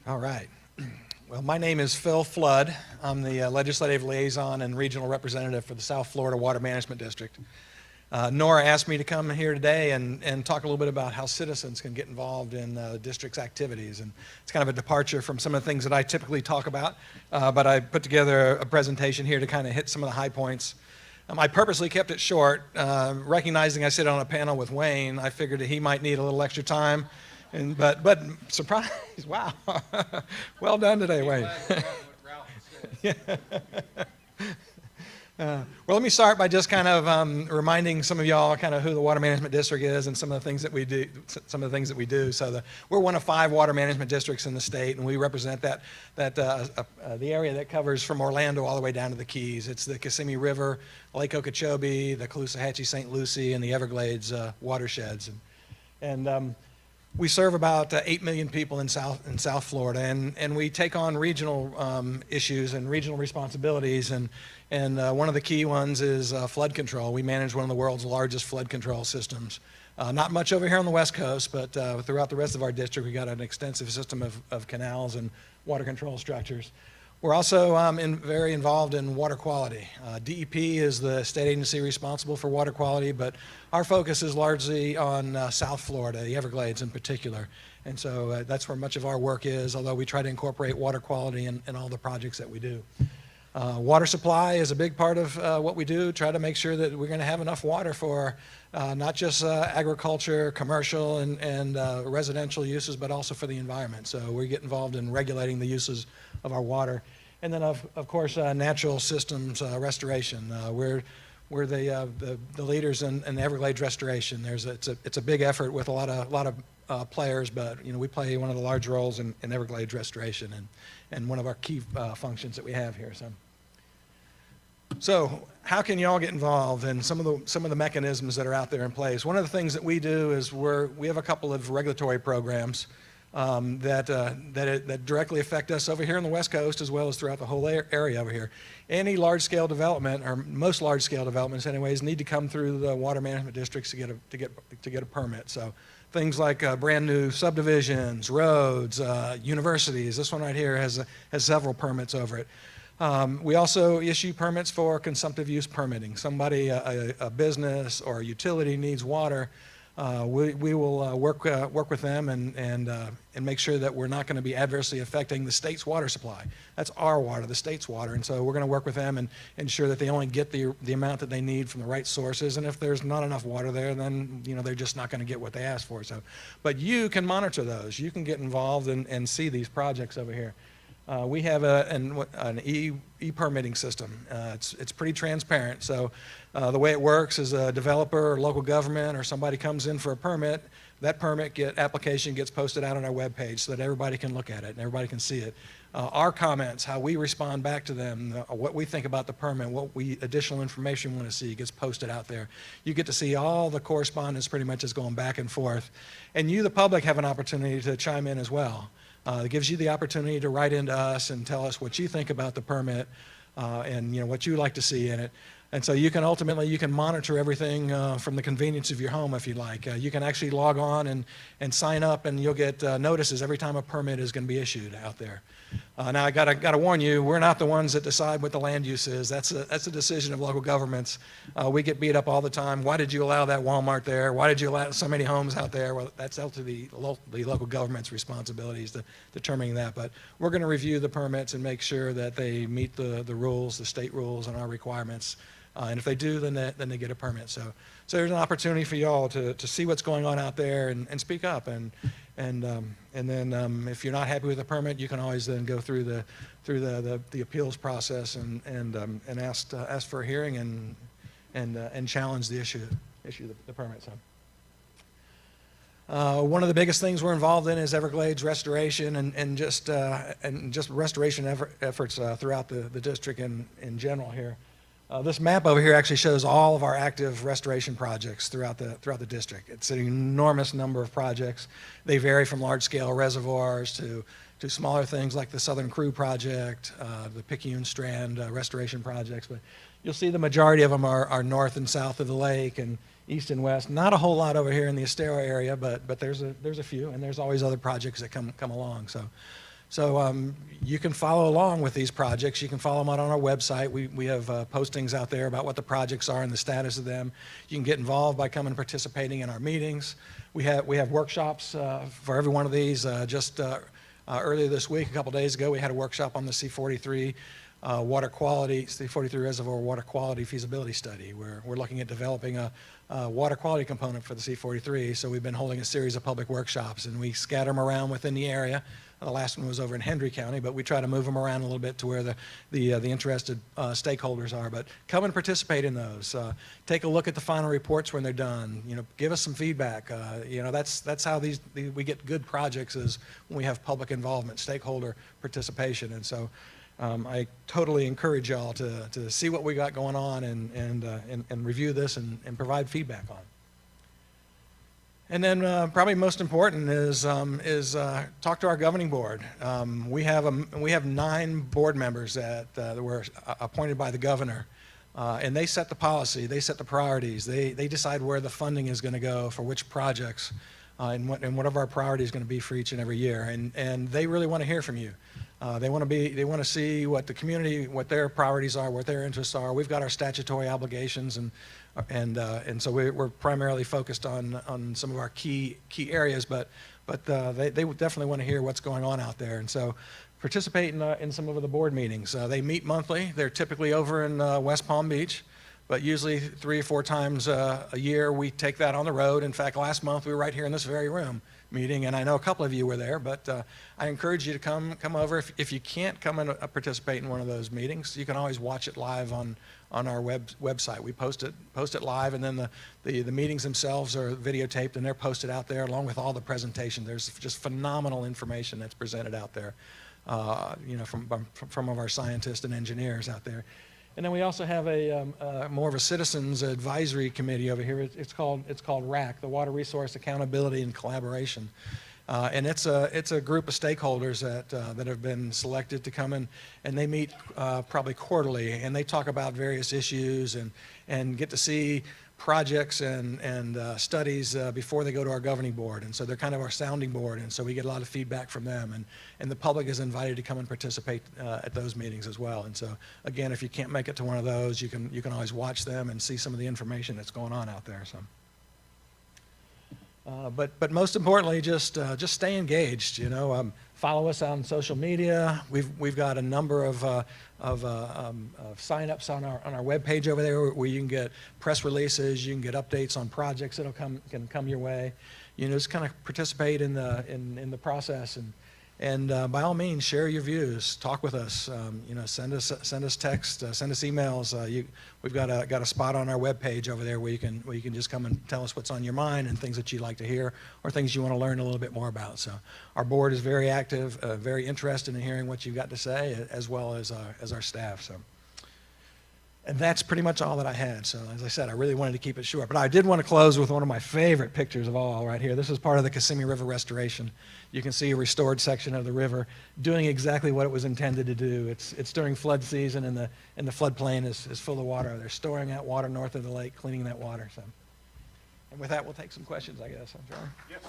All right. Well, my name is Phil Flood. I'm the Legislative Liaison and Regional Representative for the South Florida Water Management District. Nora asked me to come here today and talk a little bit about how citizens can get involved in the district's activities. And it's kind of a departure from some of the things that I typically talk about, but I put together a presentation here to kind of hit some of the high points. I purposely kept it short. Recognizing I sit on a panel with Wayne, I figured that he might need a little extra time. But surprise, wow. Well done today, Wayne. Yeah. Well, let me start by just kind of reminding some of y'all kind of who the Water Management District is and some of the things that we do. So we're one of 5 water management districts in the state, and we represent the area that covers from Orlando all the way down to the Keys. It's the Kissimmee River, Lake Okeechobee, the Caloosahatchee, St. Lucie, and the Everglades watersheds. And we serve about 8 million people in South Florida, and we take on regional issues and regional responsibilities, and one of the key ones is flood control. We manage one of the world's largest flood control systems. Not much over here on the West Coast, but throughout the rest of our district, we got an extensive system of canals and water control structures. We're also very involved in water quality. DEP is the state agency responsible for water quality, but our focus is largely on South Florida, the Everglades in particular. And so that's where much of our work is, although we try to incorporate water quality in all the projects that we do. Water supply is a big part of what we do, try to make sure that we're going to have enough water for not just agriculture, commercial, and residential uses, but also for the environment. So we get involved in regulating the uses of our water. And then, of course, natural systems restoration. We're the leaders in the Everglades restoration. It's a big effort with a lot of players, but we play one of the large roles in Everglades restoration and one of our key functions that we have here. So how can y'all get involved in some of the mechanisms that are out there in place? One of the things that we do is we have a couple of regulatory programs that directly affect us over here on the West Coast as well as throughout the whole area over here. Any large-scale development, or most large-scale developments anyways, need to come through the water management districts to get a permit. So things like brand new subdivisions, roads, universities. This one right here has several permits over it. We also issue permits for consumptive use permitting. Somebody, a business or a utility needs water. We will work with them and make sure that we're not going to be adversely affecting the state's water supply. That's our water, the state's water, and so we're going to work with them and ensure that they only get the amount that they need from the right sources. And if there's not enough water there, then they're just not going to get what they asked for. So, but you can monitor those. You can get involved and see these projects over here. We have an e-permitting system. It's pretty transparent. So the way it works is a developer or local government or somebody comes in for a permit. That application gets posted out on our webpage so that everybody can look at it and everybody can see it. Our comments, how we respond back to them, what we think about the permit, what additional information we want to see gets posted out there. You get to see all the correspondence pretty much is going back and forth. And you, the public, have an opportunity to chime in as well. It gives you the opportunity to write into us and tell us what you think about the permit and what you like to see in it. And so you can monitor everything from the convenience of your home if you like. You can actually log on and sign up, and you'll get notices every time a permit is going to be issued out there. Now I gotta warn you, we're not the ones that decide what the land use is. That's a decision of local governments. We get beat up all the time. Why did you allow that Walmart there? Why did you allow so many homes out there? Well, that's up to the local government's responsibilities to determining that. But we're going to review the permits and make sure that they meet the rules, the state rules, and our requirements. And if they do, then they get a permit. So there's an opportunity for y'all to see what's going on out there and speak up. And then if you're not happy with the permit, you can always then go through the appeals process and ask for a hearing and challenge the issue the permit. So. One of the biggest things we're involved in is Everglades restoration and just restoration efforts throughout the district in general here. This map over here actually shows all of our active restoration projects throughout the district. It's an enormous number of projects. They vary from large-scale reservoirs to smaller things like the Southern Crew project, the Picayune Strand restoration projects. But you'll see the majority of them are north and south of the lake and east and west. Not a whole lot over here in the Estero area, but there's a few, and there's always other projects that come along. So you can follow along with these projects. You can follow them out on our website. We have postings out there about what the projects are and the status of them. You can get involved by coming and participating in our meetings. We have workshops for every one of these. Earlier this week, a couple days ago, we had a workshop on the C43 C43 Reservoir Water Quality Feasibility Study, where we're looking at developing a water quality component for the C43. So we've been holding a series of public workshops, and we scatter them around within the area. The last one was over in Hendry County, but we try to move them around a little bit to where the interested stakeholders are. But come and participate in those. Take a look at the final reports when they're done. Give us some feedback. That's how we get good projects, is when we have public involvement, stakeholder participation. And so I totally encourage y'all to see what we got going on and review this and provide feedback on. And then probably most important is talk to our governing board. We have 9 board members that were appointed by the governor, and they set the policy, they set the priorities, they decide where the funding is going to go for which projects, and what of our priorities is going to be for each and every year. And they really want to hear from you. They want to see what the community, what their priorities are, what their interests are. We've got our statutory obligations, and so we're primarily focused on some of our key areas, but they would definitely want to hear what's going on out there. And so participate in some of the board meetings. They meet monthly. They're typically over in West Palm Beach, but usually 3 or 4 times a year we take that on the road. In fact, last month we were right here in this very room meeting, and I know a couple of you were there, but I encourage you to come over. If you can't come and participate in one of those meetings, you can always watch it live on our website. We post it live, and then the meetings themselves are videotaped, and they're posted out there along with all the presentation. There's just phenomenal information that's presented out there, from our scientists and engineers out there. And then we also have more of a citizens advisory committee over here. It's called RAC, the Water Resource Accountability and Collaboration, and it's a group of stakeholders that have been selected to come in, and they meet probably quarterly, and they talk about various issues and get to see projects and studies before they go to our governing board. And so they're kind of our sounding board, and so we get a lot of feedback from them, and the public is invited to come and participate at those meetings as well. And so again, if you can't make it to one of those, you can always watch them and see some of the information that's going on out there. So but most importantly, just stay engaged. Follow us on social media. We've got a number of sign-ups on our webpage over there, where you can get press releases, you can get updates on projects that can come your way. Just kind of participate in the process, and by all means, share your views. Talk with us. Send us text, send us emails. We've got a spot on our webpage over there where you can just come and tell us what's on your mind and things that you'd like to hear, or things you want to learn a little bit more about. So our board is very active, very interested in hearing what you've got to say, as well as our staff. So. And that's pretty much all that I had. So as I said, I really wanted to keep it short. But I did want to close with one of my favorite pictures of all right here. This is part of the Kissimmee River restoration. You can see a restored section of the river doing exactly what it was intended to do. It's during flood season, and the floodplain is full of water. They're storing that water north of the lake, cleaning that water. So, and with that, we'll take some questions, I guess. I'm sorry. Yes.